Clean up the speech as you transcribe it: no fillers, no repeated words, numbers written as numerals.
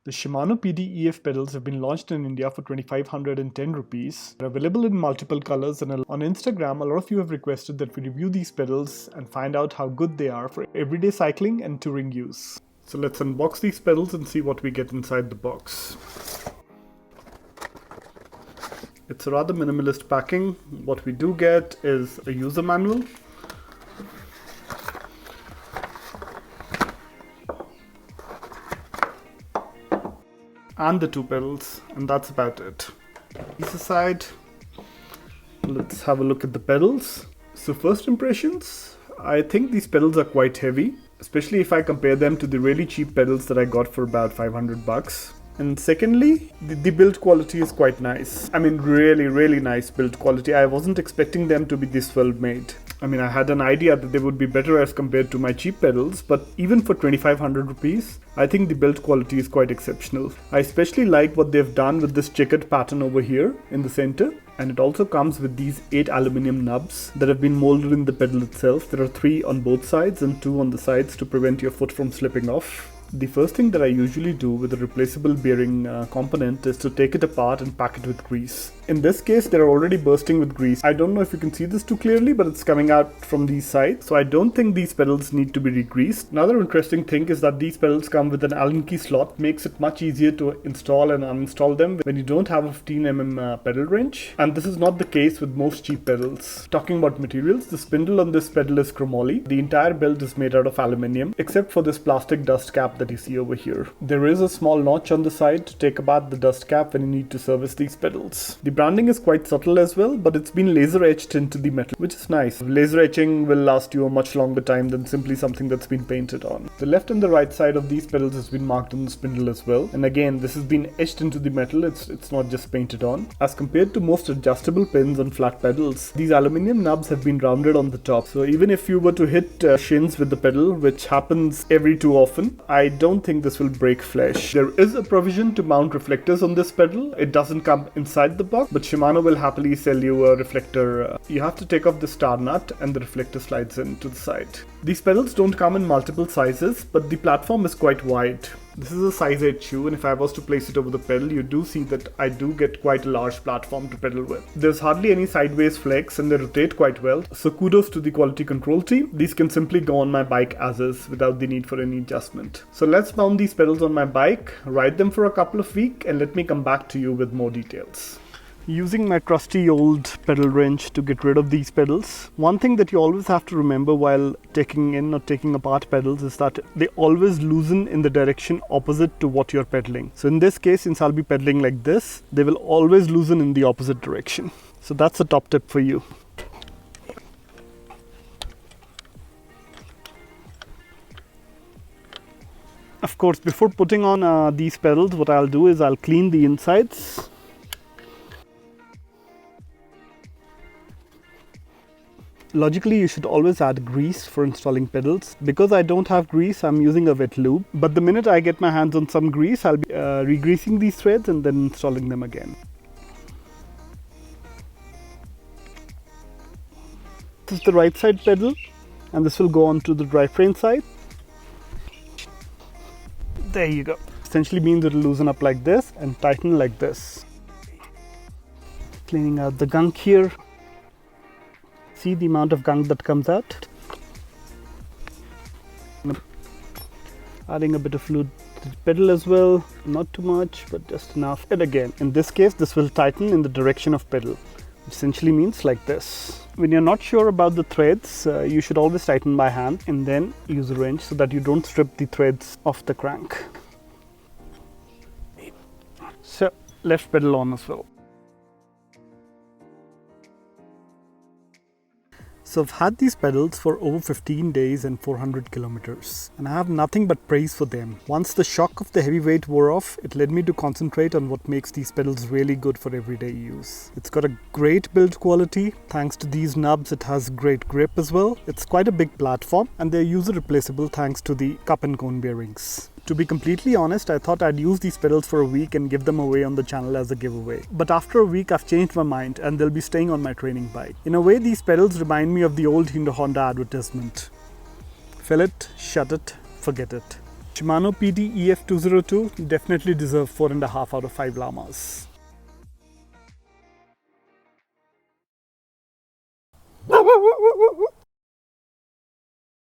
The Shimano PD-EF pedals have been launched in India for 2,510 rupees. They're available in multiple colors, and on Instagram, a lot of you have requested that we review these pedals and find out how good they are for everyday cycling and touring use. So let's unbox these pedals and see what we get inside the box. It's a rather minimalist packing. What we do get is a user manual, and the two pedals, and that's about it. These aside, let's have a look at the pedals. So first impressions, I think these pedals are quite heavy, especially if I compare them to the really cheap pedals that I got for about 500 bucks. And secondly, the build quality is quite nice. I mean, really nice build quality. I wasn't expecting them to be this well made. I mean, I had an idea that they would be better as compared to my cheap pedals, but even for 2,500 rupees, I think the build quality is quite exceptional. I especially like what they've done with this checkered pattern over here in the center. And it also comes with these 8 aluminium nubs that have been molded in the pedal itself. There are 3 on both sides and 2 on the sides to prevent your foot from slipping off. The first thing that I usually do with a replaceable bearing component is to take it apart and pack it with grease. In this case, they're already bursting with grease. I don't know if you can see this too clearly, but it's coming out from these sides. So I don't think these pedals need to be re-greased. Another interesting thing is that these pedals come with an Allen key slot. Makes it much easier to install and uninstall them when you don't have a 15mm pedal wrench. And this is not the case with most cheap pedals. Talking about materials, the spindle on this pedal is chromoly. The entire build is made out of aluminium, except for this plastic dust cap that you see over here. There is a small notch on the side to take apart the dust cap when you need to service these pedals. The branding is quite subtle as well, but it's been laser etched into the metal, which is nice. Laser etching will last you a much longer time than simply something that's been painted on. The left and the right side of these pedals has been marked on the spindle as well. And again, this has been etched into the metal, it's not just painted on. As compared to most adjustable pins on flat pedals, these aluminium nubs have been rounded on the top. So even if you were to hit shins with the pedal, which happens every too often, I don't think this will break flesh. There is a provision to mount reflectors on this pedal. It doesn't come inside the box, but Shimano will happily sell you a reflector. You have to take off the star nut and the reflector slides in to the side. These pedals don't come in multiple sizes, but the platform is quite wide. This is a size 8 shoe, and if I was to place it over the pedal, you do see that I do get quite a large platform to pedal with. There's hardly any sideways flex and they rotate quite well, so kudos to the quality control team. These can simply go on my bike as is without the need for any adjustment. So let's mount these pedals on my bike, ride them for a couple of weeks, and let me come back to you with more details. Using my trusty old pedal wrench to get rid of these pedals. One thing that you always have to remember while taking in or taking apart pedals is that they always loosen in the direction opposite to what you're pedaling. So in this case, since I'll be pedaling like this, they will always loosen in the opposite direction. So that's a top tip for you. Of course, before putting on these pedals, what I'll do is I'll clean the insides. Logically, you should always add grease for installing pedals. Because I don't have grease, I'm using a wet lube. But the minute I get my hands on some grease, I'll be re-greasing these threads and then installing them again. This is the right side pedal, and this will go on to the drivetrain side. There you go. Essentially means it will loosen up like this and tighten like this. Cleaning out the gunk here. See the amount of gunk that comes out. Adding a bit of fluid to the pedal as well, not too much, but just enough. And again, in this case, this will tighten in the direction of pedal, which essentially means like this. When you're not sure about the threads, you should always tighten by hand and then use a wrench so that you don't strip the threads off the crank. So, left pedal on as well. So I've had these pedals for over 15 days and 400 kilometers, and I have nothing but praise for them. Once the shock of the heavy weight wore off, it led me to concentrate on what makes these pedals really good for everyday use. It's got a great build quality. Thanks to these nubs, it has great grip as well. It's quite a big platform, and they're user replaceable thanks to the cup and cone bearings. To be completely honest, I thought I'd use these pedals for a week and give them away on the channel as a giveaway. But after a week, I've changed my mind and they'll be staying on my training bike. In a way, these pedals remind me of the old Honda advertisement. Fill it, shut it, forget it. Shimano PD-EF 202 definitely deserve 4.5 out of 5 llamas.